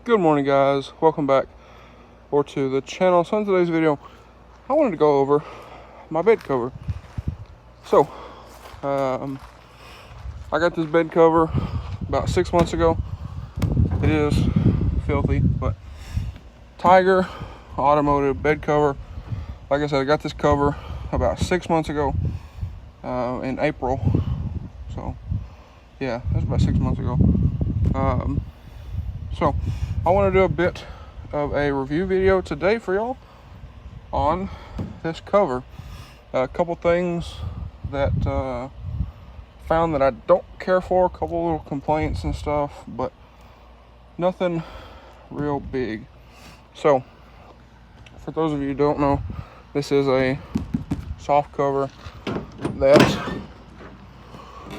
Good morning, guys. Welcome back to the channel. So in today's video, I wanted to go over my bed cover. So, I got this bed cover about 6 months ago. It is filthy, but Tyger automotive bed cover. Like I said, I got this cover about 6 months ago in April. So, yeah, that's about 6 months ago. So I want to do a bit of a review video today for y'all on this cover. A couple things that found that I don't care for, a couple little complaints and stuff, but nothing real big. So for those of you who don't know, this is a soft cover that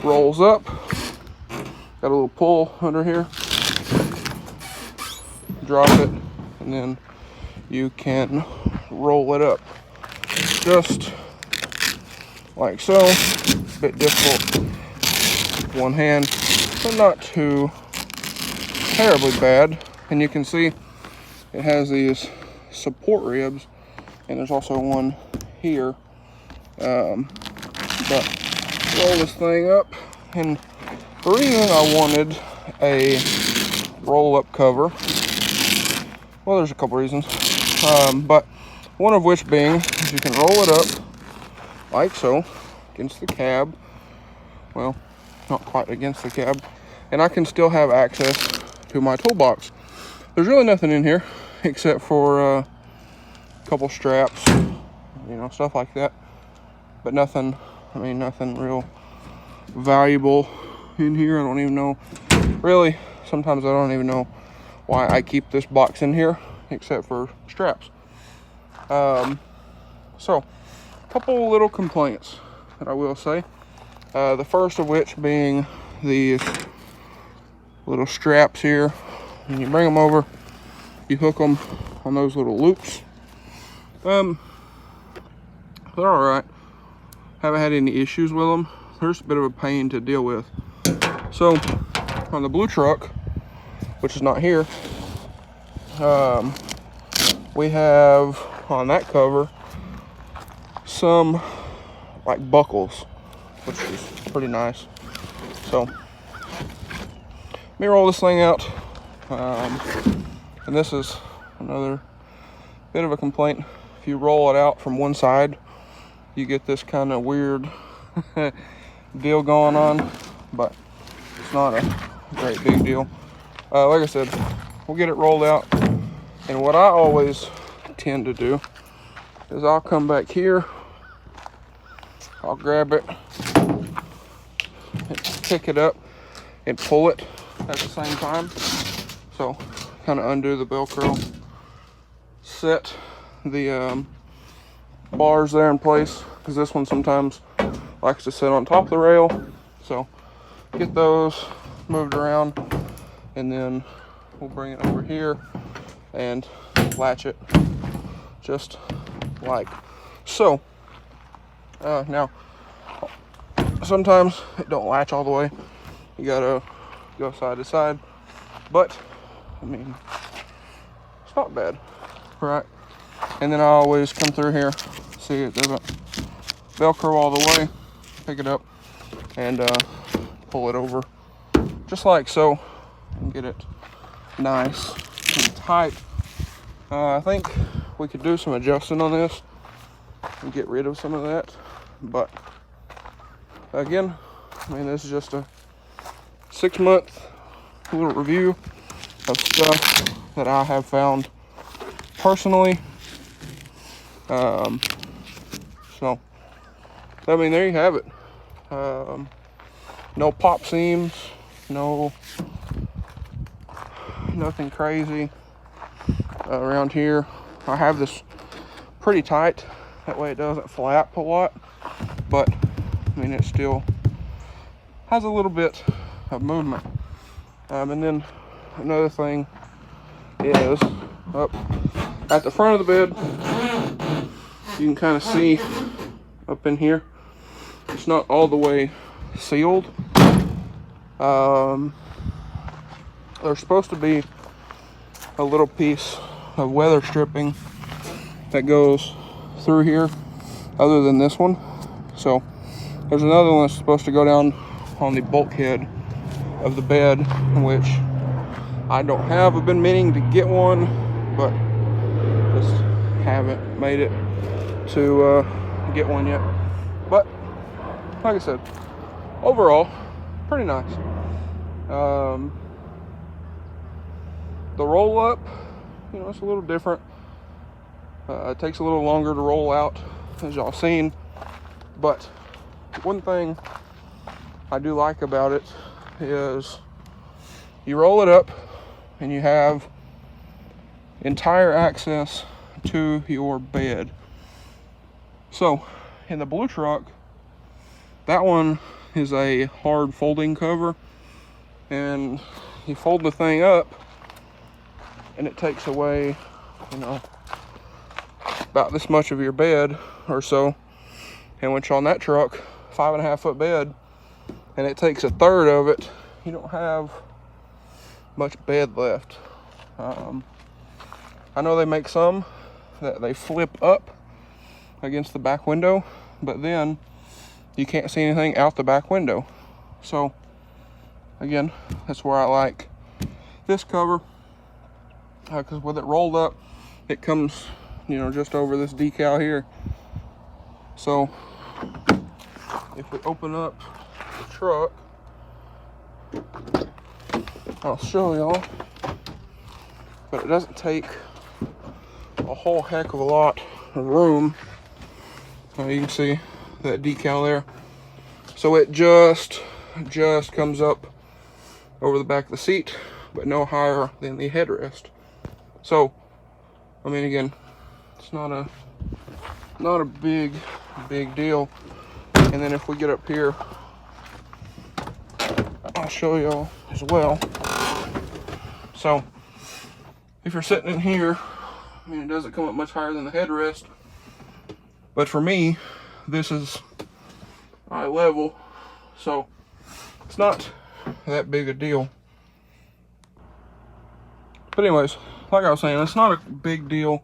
rolls up. Got a little pull under here. Drop it, and then you can roll it up just like so. A bit difficult with one hand, but not too terribly bad. And you can see it has these support ribs, and there's also one here. But roll this thing up, and the reason I wanted a roll-up cover, well, there's a couple reasons, but one of which being is you can roll it up like so against the cab. Well, not quite against the cab, and I can still have access to my toolbox. There's really nothing in here except for a couple straps, stuff like that, but nothing real valuable in here. I don't even know, really, sometimes I don't even know why I keep this box in here except for straps. So a couple little complaints that I will say. The first of which being these little straps here. When you bring them over, you hook them on those little loops. They're all right. Haven't had any issues with them. They're just a bit of a pain to deal with. So on the blue truck, which is not here, we have on that cover some like buckles, which is pretty nice. So let me roll this thing out, and this is another bit of a complaint. If you roll it out from one side, you get this kind of weird deal going on, but it's not a great big deal. Like I said, we'll get it rolled out, and what I always tend to do is I'll come back here, I'll grab it, pick it up, and pull it at the same time. So kind of undo the Velcro, set the bars there in place, because this one sometimes likes to sit on top of the rail. So get those moved around, and then we'll bring it over here and latch it just like so. Now sometimes it don't latch all the way, you gotta go side to side, but it's not bad, right? And then I always come through here, see it doesn't Velcro all the way, pick it up and pull it over just like so, and get it nice and tight. I think we could do some adjusting on this and get rid of some of that, but again, this is just a 6-month little review of stuff that I have found personally. So there you have it. No pop seams, nothing crazy around here. I have this pretty tight, that way it doesn't flap a lot, but it still has a little bit of movement. And then another thing is up at the front of the bed, you can kind of see up in here, it's not all the way sealed. There's supposed to be a little piece of weather stripping that goes through here other than this one. So there's another one that's supposed to go down on the bulkhead of the bed, which I don't have. I've been meaning to get one, but just haven't made it to get one yet. But like I said, overall pretty nice. The roll up, you know, it's a little different. It takes a little longer to roll out, as y'all seen, but one thing I do like about it is you roll it up and you have entire access to your bed. So in the blue truck, that one is a hard folding cover, and you fold the thing up and it takes away, you know, about this much of your bed or so. And when you're on that truck, 5.5 foot bed, and it takes a third of it, you don't have much bed left. I know they make some that they flip up against the back window, but then you can't see anything out the back window. So again, that's where I like this cover, because with it rolled up, it comes, you know, just over this decal here. So if we open up the truck, I'll show y'all, but it doesn't take a whole heck of a lot of room. You can see that decal there. So it just comes up over the back of the seat, but no higher than the headrest. So, I mean, again, it's not a big deal. And then if we get up here, I'll show y'all as well. So if you're sitting in here, I mean, it doesn't come up much higher than the headrest, but for me, this is eye level, so it's not that big a deal. But anyways, like I was saying, it's not a big deal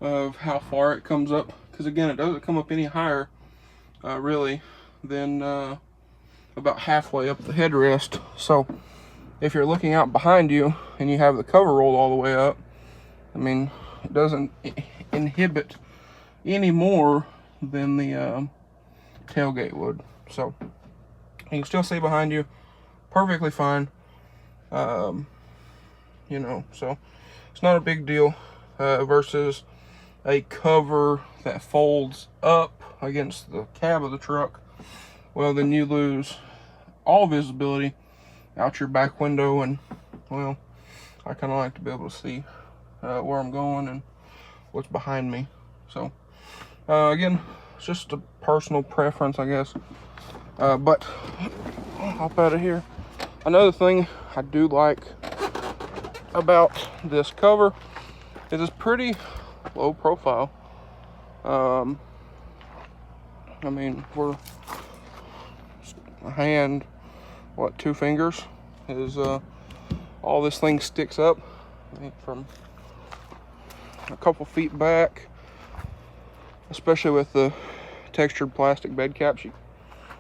of how far it comes up, because again, it doesn't come up any higher really than about halfway up the headrest. So if you're looking out behind you and you have the cover rolled all the way up, I mean, it doesn't inhibit any more than the tailgate would. So you can still see behind you perfectly fine. You know, so it's not a big deal versus a cover that folds up against the cab of the truck. Well, then you lose all visibility out your back window, and well, I kind of like to be able to see where I'm going and what's behind me. So again, it's just a personal preference, I guess. But I'll hop out of here. Another thing I do like about this cover is it's pretty low profile. I mean, we're a hand, what, 2 fingers is all this thing sticks up. I think from a couple feet back, especially with the textured plastic bed caps,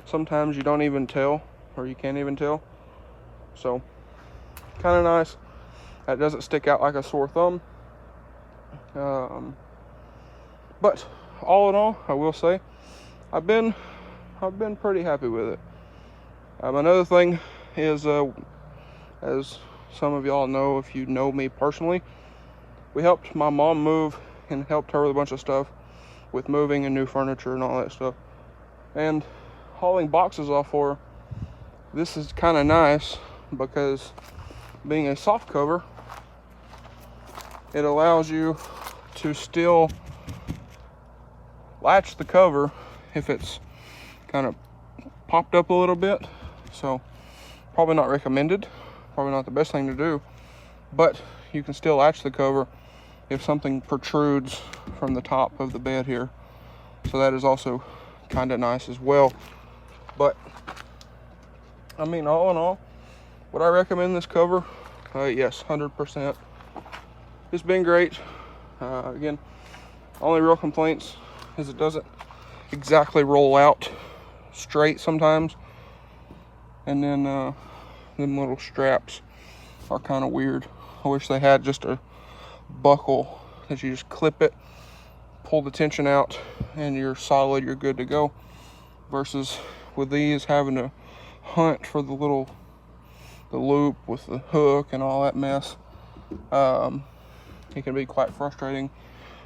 sometimes you don't even tell, or you can't even tell. So kind of nice. That doesn't stick out like a sore thumb. But all in all, I will say I've been pretty happy with it. Another thing is, as some of y'all know, if you know me personally, we helped my mom move and helped her with a bunch of stuff with moving and new furniture and all that stuff, and hauling boxes off for her. This is kind of nice because being a soft cover, it allows you to still latch the cover if it's kind of popped up a little bit. So probably not recommended, probably not the best thing to do, but you can still latch the cover if something protrudes from the top of the bed here. So that is also kind of nice as well. But I mean, all in all, would I recommend this cover? Yes, 100%. it's been great. Again, only real complaints is it doesn't exactly roll out straight sometimes, and then them little straps are kind of weird. I wish they had just a buckle that you just clip it, pull the tension out, and you're solid, you're good to go, versus with these having to hunt for the loop with the hook and all that mess. It can be quite frustrating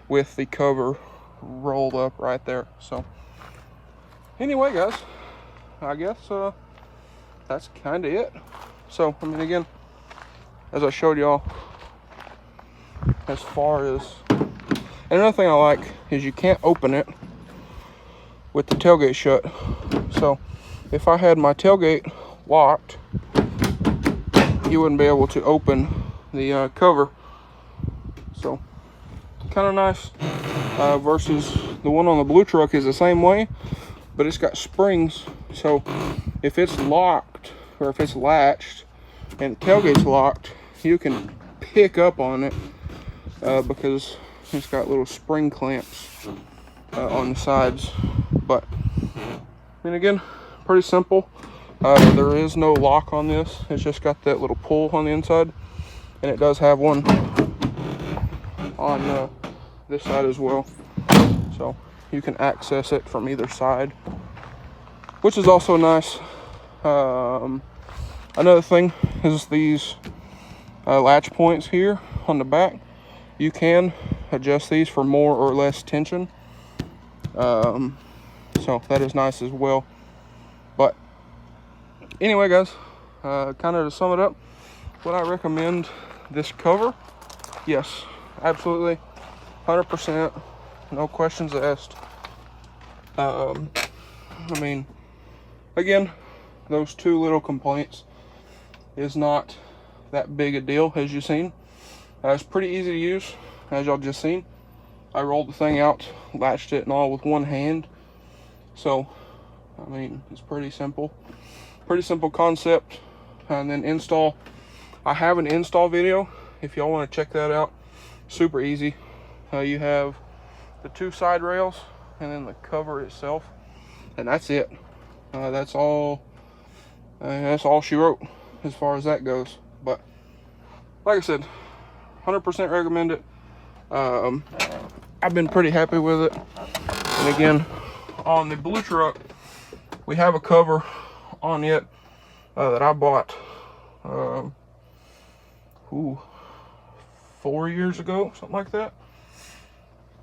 with the cover rolled up right there. So anyway, guys, I guess that's kind of it. So I mean, again, as I showed y'all, as far as, and another thing I like is you can't open it with the tailgate shut. So if I had my tailgate locked, you wouldn't be able to open the cover. So kind of nice, versus the one on the blue truck is the same way, but it's got springs. So if it's locked or if it's latched and the tailgate's locked, you can pick up on it because it's got little spring clamps on the sides. But I mean, again, pretty simple. There is no lock on this. It's just got that little pull on the inside, and it does have one on this side as well, so you can access it from either side, which is also nice. Another thing is these latch points here on the back. You can adjust these for more or less tension, so that is nice as well. But anyway, guys, kind of to sum it up, would I recommend this cover? Yes, absolutely, 100%, no questions asked. I mean, again, those two little complaints is not that big a deal, as you've seen. It's pretty easy to use, as y'all just seen. I rolled the thing out, latched it and all with one hand. So, I mean, it's pretty simple concept. And then install, I have an install video if y'all want to check that out. Super easy. You have the two side rails and then the cover itself, and that's it. That's all she wrote as far as that goes. But like I said, 100% recommend it. I've been pretty happy with it. And again, on the blue truck, we have a cover on it that I bought 4 years ago, something like that.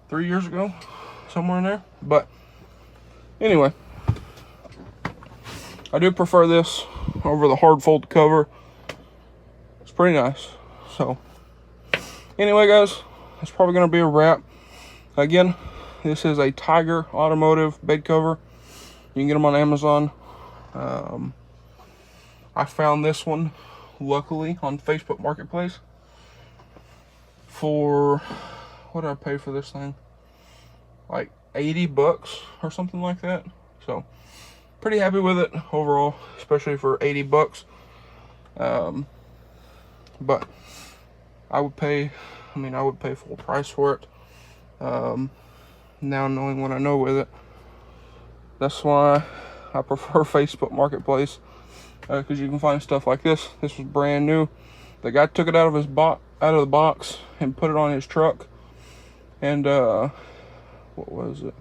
3 years ago, somewhere in there. But anyway, I do prefer this over the hard fold cover. It's pretty nice. So anyway, guys, that's probably going to be a wrap. Again, this is a Tyger automotive bed cover. You can get them on Amazon. I found this one, luckily, on Facebook Marketplace for, what did I pay for this thing? Like $80 or something like that. So pretty happy with it overall, especially for $80. But I would pay full price for it. Now knowing what I know with it, that's why I prefer Facebook Marketplace, because you can find stuff like this. This was brand new. The guy took it out of the box and put it on his truck, and what was it?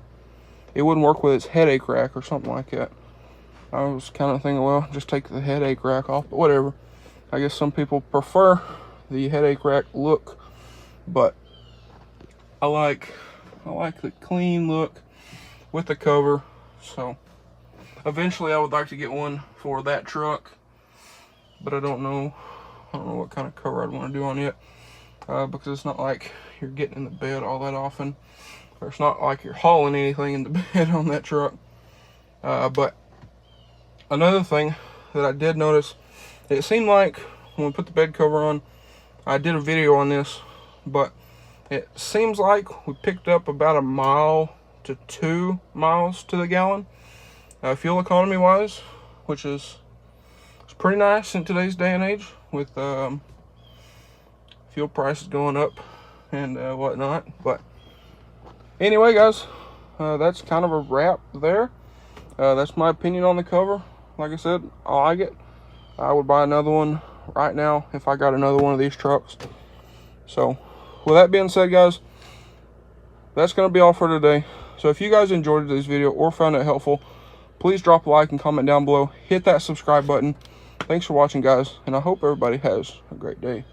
It wouldn't work with its headache rack or something like that. I was kind of thinking, well, just take the headache rack off, but whatever. I guess some people prefer the headache rack look, but I like the clean look with the cover. So eventually I would like to get one for that truck, but I don't know what kind of cover I'd want to do on it, because it's not like you're getting in the bed all that often, or it's not like you're hauling anything in the bed on that truck. But another thing that I did notice, it seemed like when we put the bed cover on, I did a video on this, but it seems like we picked up about 1 mile to 2 miles to the gallon, fuel economy wise, which is pretty nice in today's day and age with fuel prices going up and whatnot. But anyway, guys, that's kind of a wrap there. That's my opinion on the cover. Like I said, I like it. I would buy another one right now if I got another one of these trucks. So with that being said, guys, that's going to be all for today. So if you guys enjoyed this video or found it helpful, please drop a like and comment down below. Hit that subscribe button. Thanks for watching, guys, and I hope everybody has a great day.